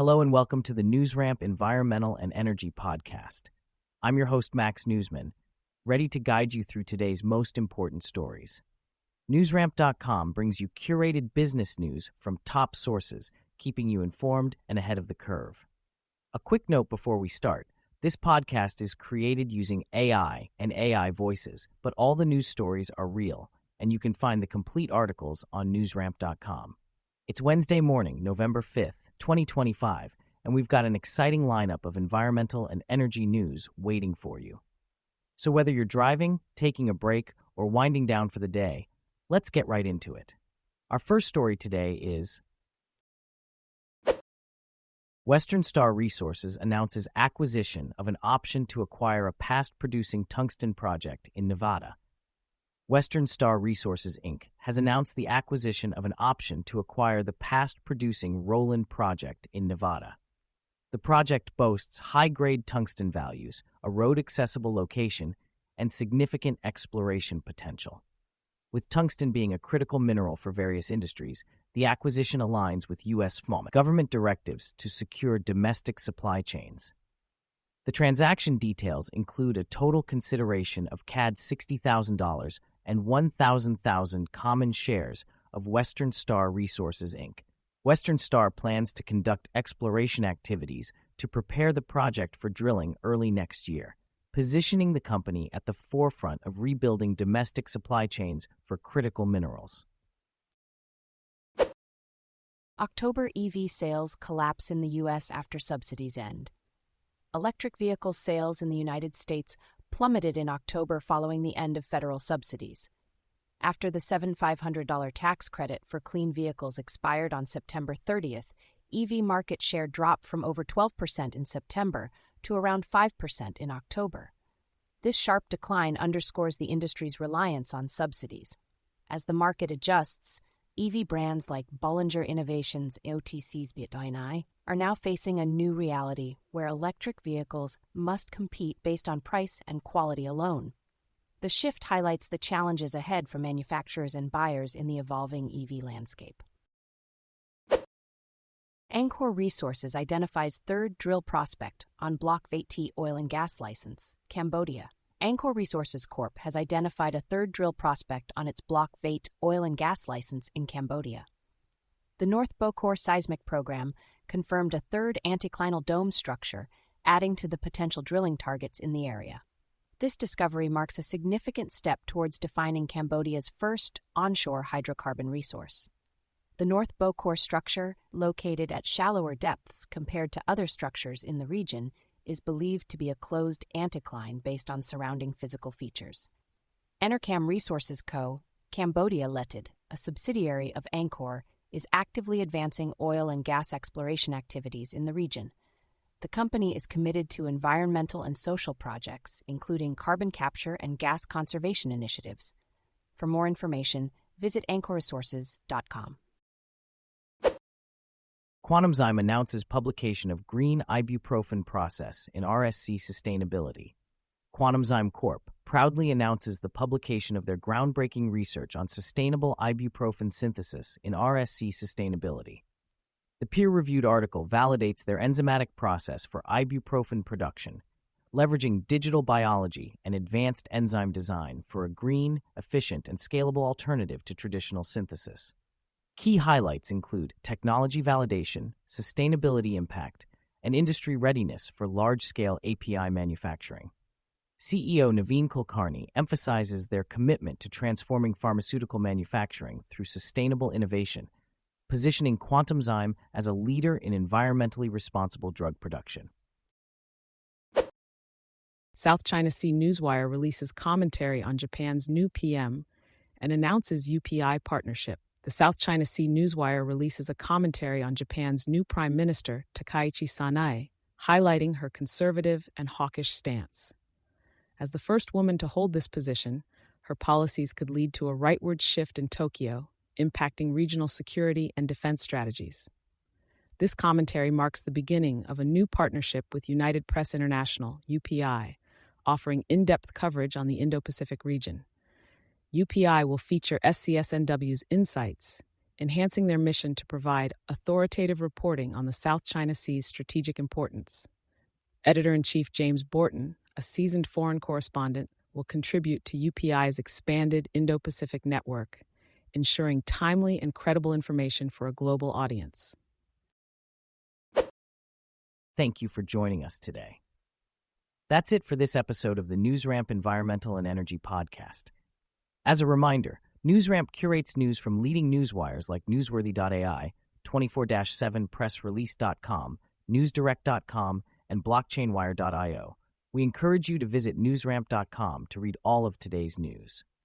Hello and welcome to the NewsRamp Environmental and Energy Podcast. I'm your host, Max Newsman, ready to guide you through today's most important stories. NewsRamp.com brings you curated business news from top sources, keeping you informed and ahead of the curve. A quick note before we start. This podcast is created using AI and AI voices, but all the news stories are real, and you can find the complete articles on NewsRamp.com. It's Wednesday morning, November 5th, 2025, and we've got an exciting lineup of environmental and energy news waiting for you. So whether you're driving, taking a break, or winding down for the day, let's get right into it. Our first story today is Western Star Resources announces acquisition of an option to acquire a past-producing tungsten project in Nevada. Western Star Resources, Inc. has announced the acquisition of an option to acquire the past-producing Rowland Project in Nevada. The project boasts high-grade tungsten values, a road-accessible location, and significant exploration potential. With tungsten being a critical mineral for various industries, the acquisition aligns with U.S. government directives to secure domestic supply chains. The transaction details include a total consideration of CAD $60,000 and 1,000 common shares of Western Star Resources, Inc. Western Star plans to conduct exploration activities to prepare the project for drilling early next year, positioning the company at the forefront of rebuilding domestic supply chains for critical minerals. October EV sales collapse in the U.S. after subsidies end. Electric vehicle sales in the United States plummeted in October following the end of federal subsidies. After the $7,500 tax credit for clean vehicles expired on September 30th, EV market share dropped from over 12% in September to around 5% in October. This sharp decline underscores the industry's reliance on subsidies. As the market adjusts, EV brands like Bollinger Innovations OTC's BitDynai are now facing a new reality where electric vehicles must compete based on price and quality alone. The shift highlights the challenges ahead for manufacturers and buyers in the evolving EV landscape. Angkor Resources identifies third drill prospect on Block Veit oil and gas license, Cambodia. Angkor Resources Corp has identified a third drill prospect on its Block Veit oil and gas license in Cambodia. The North Bokor seismic program confirmed a third anticlinal dome structure, adding to the potential drilling targets in the area. This discovery marks a significant step towards defining Cambodia's first onshore hydrocarbon resource. The North Bokor structure, located at shallower depths compared to other structures in the region, is believed to be a closed anticline based on surrounding physical features. Enercam Resources Co., Cambodia Limited, a subsidiary of Angkor, is actively advancing oil and gas exploration activities in the region. The company is committed to environmental and social projects, including carbon capture and gas conservation initiatives. For more information, visit ankorresources.com. Quantumzyme announces publication of green ibuprofen process in RSC Sustainability. Quantumzyme Corp. proudly announces the publication of their groundbreaking research on sustainable ibuprofen synthesis in RSC Sustainability. The peer-reviewed article validates their enzymatic process for ibuprofen production, leveraging digital biology and advanced enzyme design for a green, efficient, and scalable alternative to traditional synthesis. Key highlights include technology validation, sustainability impact, and industry readiness for large-scale API manufacturing. CEO Naveen Kulkarni emphasizes their commitment to transforming pharmaceutical manufacturing through sustainable innovation, positioning Quantumzyme as a leader in environmentally responsible drug production. South China Sea Newswire releases commentary on Japan's new PM and announces UPI partnership. The South China Sea Newswire releases a commentary on Japan's new Prime Minister, Takaichi Sanae, highlighting her conservative and hawkish stance. As the first woman to hold this position, her policies could lead to a rightward shift in Tokyo, impacting regional security and defense strategies. This commentary marks the beginning of a new partnership with United Press International, UPI, offering in-depth coverage on the Indo-Pacific region. UPI will feature SCSNW's insights, enhancing their mission to provide authoritative reporting on the South China Sea's strategic importance. Editor-in-Chief James Borton, a seasoned foreign correspondent, will contribute to UPI's expanded Indo-Pacific network, ensuring timely and credible information for a global audience. Thank you for joining us today. That's it for this episode of the NewsRamp Environmental and Energy Podcast. As a reminder, NewsRamp curates news from leading newswires like Newsworthy.ai, 24/7pressrelease.com, newsdirect.com, and blockchainwire.io. We encourage you to visit newsramp.com to read all of today's news.